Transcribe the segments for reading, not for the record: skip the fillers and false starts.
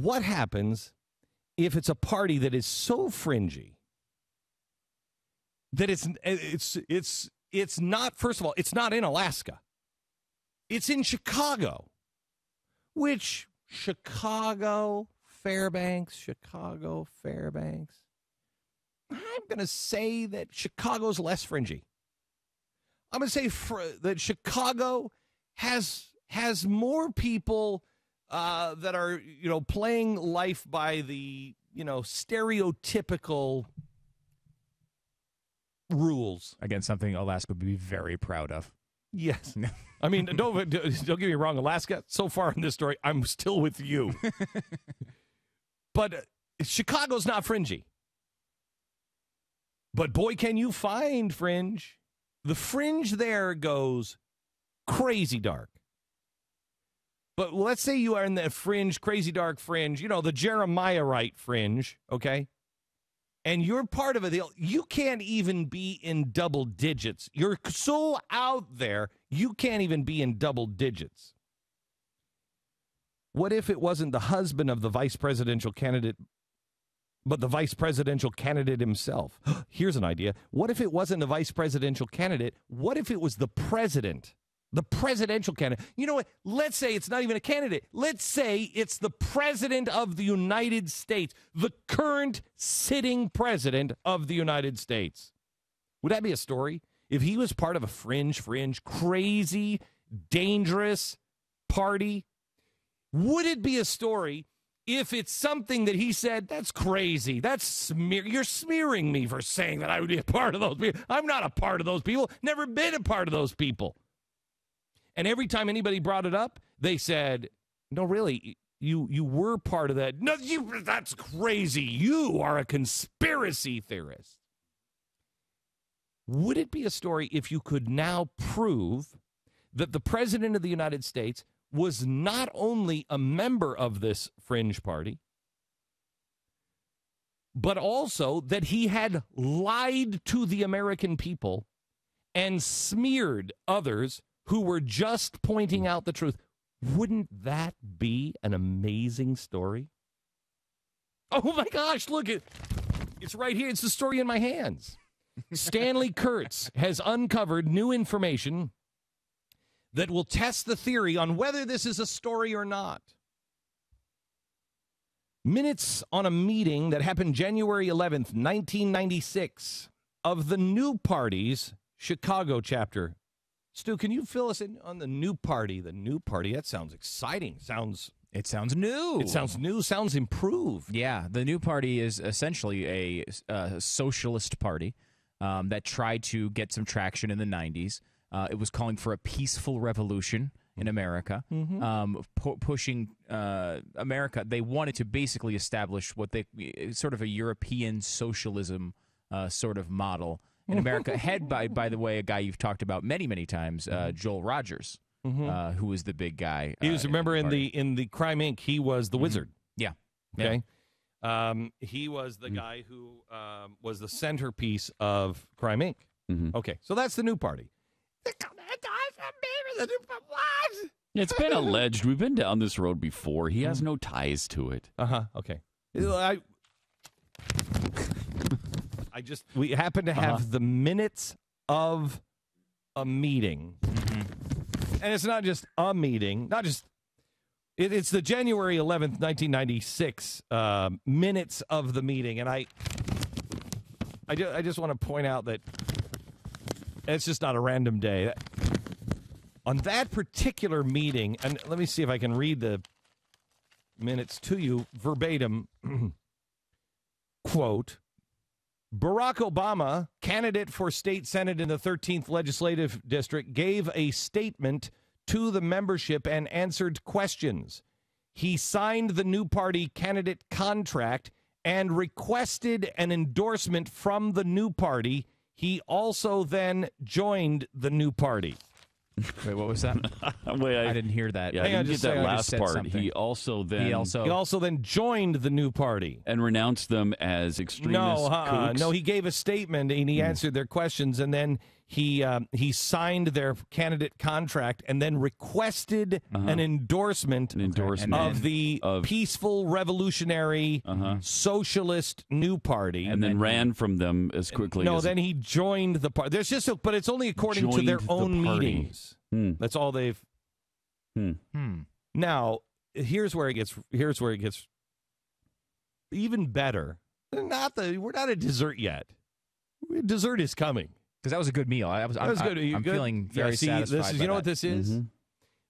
what happens if it's a party that is so fringy that it's not, first of all, it's not in Alaska. It's in Chicago, which Chicago, Fairbanks. I'm going to say that Chicago's less fringy. I'm going to say that Chicago has more people that are, playing life by the, stereotypical rules. Again, something Alaska would be very proud of. Yes. I mean, don't get me wrong, Alaska, so far in this story, I'm still with you. But Chicago's not fringy. But boy, can you find fringe. The fringe there goes crazy dark. But let's say you are in the fringe, crazy dark fringe, the Jeremiahite fringe, okay? And you're part of it. You can't even be in double digits. You're so out there, you can't even be in double digits. What if it wasn't the husband of the vice presidential candidate, but the vice presidential candidate himself? Here's an idea. What if it wasn't the vice presidential candidate? What if it was the president? The presidential candidate. You know what? Let's say it's not even a candidate. Let's say it's the president of the United States, the current sitting president of the United States. Would that be a story? If he was part of a fringe, crazy, dangerous party, would it be a story if it's something that he said, that's crazy, you're smearing me for saying that I would be a part of those people. I'm not a part of those people, never been a part of those people. And every time anybody brought it up, they said, no, really, you were part of that. No, that's crazy. You are a conspiracy theorist. Would it be a story if you could now prove that the president of the United States was not only a member of this fringe party, but also that he had lied to the American people and smeared others who were just pointing out the truth? Wouldn't that be an amazing story? Oh, my gosh, look, it's right here. It's the story in my hands. Stanley Kurtz has uncovered new information that will test the theory on whether this is a story or not. Minutes on a meeting that happened January 11th, 1996, of the New Party's Chicago chapter. Stu, can you fill us in on the New Party? The New Party, that sounds exciting. It sounds new. It sounds new, sounds improved. Yeah, the New Party is essentially a socialist party that tried to get some traction in the 90s. It was calling for a peaceful revolution in America, pushing America. They wanted to basically establish what they sort of a European socialism sort of model in America, head by the way, a guy you've talked about many, many times, Joel Rogers, who was the big guy. He was, remember, in the Crime Inc., he was the wizard. Yeah. Okay. Yeah. He was the guy who was the centerpiece of Crime Inc. Okay, so that's the New Party. It's been alleged. We've been down this road before. He has no ties to it. Okay. We happen to have the minutes of a meeting. And it's not just a meeting, it's the January 11th, 1996 minutes of the meeting. And I just want to point out that it's just not a random day. On that particular meeting, and let me see if I can read the minutes to you verbatim. Quote, Barack Obama, candidate for state senate in the 13th legislative district, gave a statement to the membership and answered questions. He signed the New Party candidate contract and requested an endorsement from the New Party. He also then joined the New Party. Wait, what was that? Wait, I didn't hear that. Yeah, I didn't get that last part. He also then joined the New Party and renounced them as extremists. No, he gave a statement and he answered their questions, and then he signed their candidate contract and then requested an endorsement of the peaceful, revolutionary, socialist new party, and then ran from them as quickly. No, as then he joined the party. There's just, but it's only according to their own meetings. That's all they've. Now, here's where it gets even better. We're not at dessert yet. Dessert is coming. Because that was a good meal. I'm feeling very satisfied. You know what this is?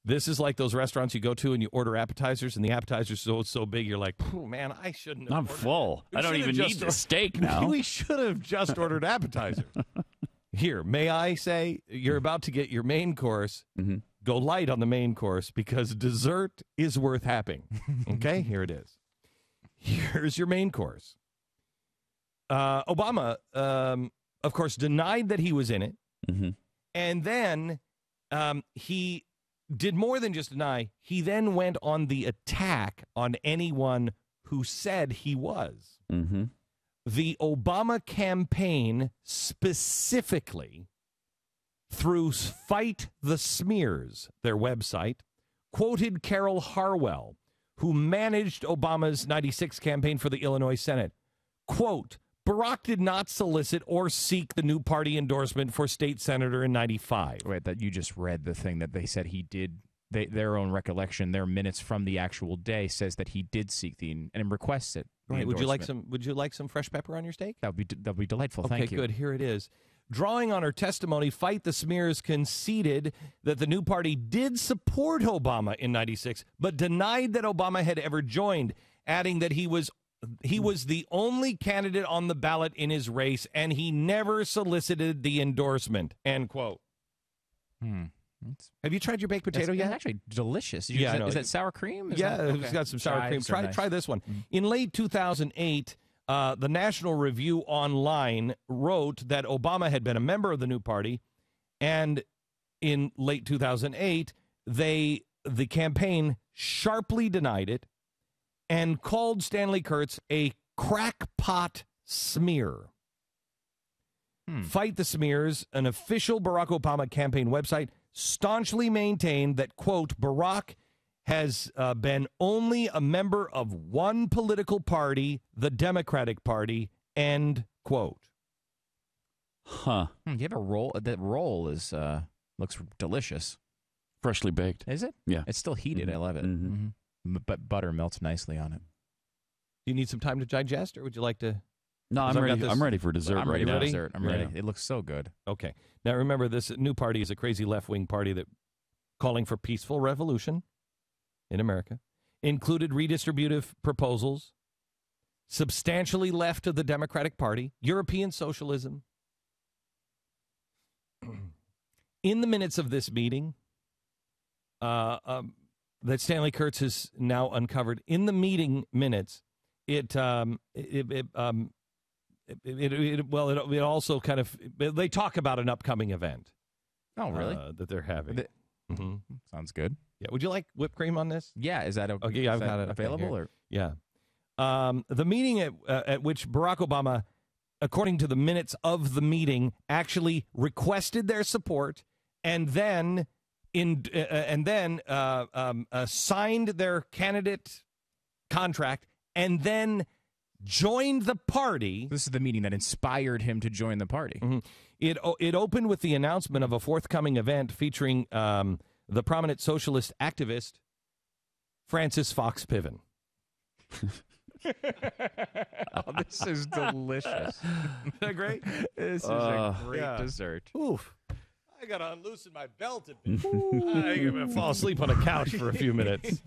This is like those restaurants you go to and you order appetizers, and the appetizer's so big, you're like, oh, man, I shouldn't have. I'm full. I don't even need the steak now. We should have just ordered appetizer. Here, may I say, you're about to get your main course. Go light on the main course because dessert is worth having. Okay, here it is. Here's your main course. Obama, of course, denied that he was in it. And then he did more than just deny. He then went on the attack on anyone who said he was. The Obama campaign specifically, through Fight the Smears, their website, quoted Carol Harwell, who managed Obama's 96 campaign for the Illinois Senate. Quote, Barack did not solicit or seek the new party endorsement for state senator in 95. Wait, that you just read the thing that they said he did. Their own recollection, their minutes from the actual day says that he did seek and request it. Right. Would you like some fresh pepper on your steak? That'd be delightful. Okay, Thank you. Good. Here it is. Drawing on her testimony, Fight the Smears conceded that the new party did support Obama in 96, but denied that Obama had ever joined, adding that he was the only candidate on the ballot in his race, and he never solicited the endorsement, end quote. Have you tried your baked potato yet? It's actually delicious. Yeah, is that sour cream? It's got some sour cream. Try this one. In late 2008, the National Review Online wrote that Obama had been a member of the new party, and in late 2008, the campaign sharply denied it and called Stanley Kurtz a crackpot smear. Fight the Smears, an official Barack Obama campaign website, staunchly maintained that, quote, Barack has been only a member of one political party, the Democratic Party, end quote. You have a roll. That roll looks delicious. Freshly baked. Is it? Yeah. It's still heated. I love it. But butter melts nicely on it. Do you need some time to digest, or would you like to? No, I'm ready for dessert. I'm ready now. for dessert. I'm ready. It looks so good. Okay. Now, remember, this new party is a crazy left-wing party that calling for peaceful revolution in America, included redistributive proposals, substantially left of the Democratic Party, European socialism. In the minutes of this meeting that Stanley Kurtz has now uncovered, in the meeting minutes, it also kind of, they talk about an upcoming event. Oh, really? That they're having. Sounds good. Yeah. Would you like whipped cream on this? Yeah. Is that okay? Okay. I've got it available. Or yeah. The meeting at which Barack Obama, according to the minutes of the meeting, actually requested their support and then signed their candidate contract and then joined the party. This is the meeting that inspired him to join the party. It opened with the announcement of a forthcoming event featuring the prominent socialist activist Francis Fox Piven. Oh, this is delicious. Isn't that great? This is a great dessert. Oof. I got to unloosen my belt a bit. I'm going to fall asleep on a couch for a few minutes.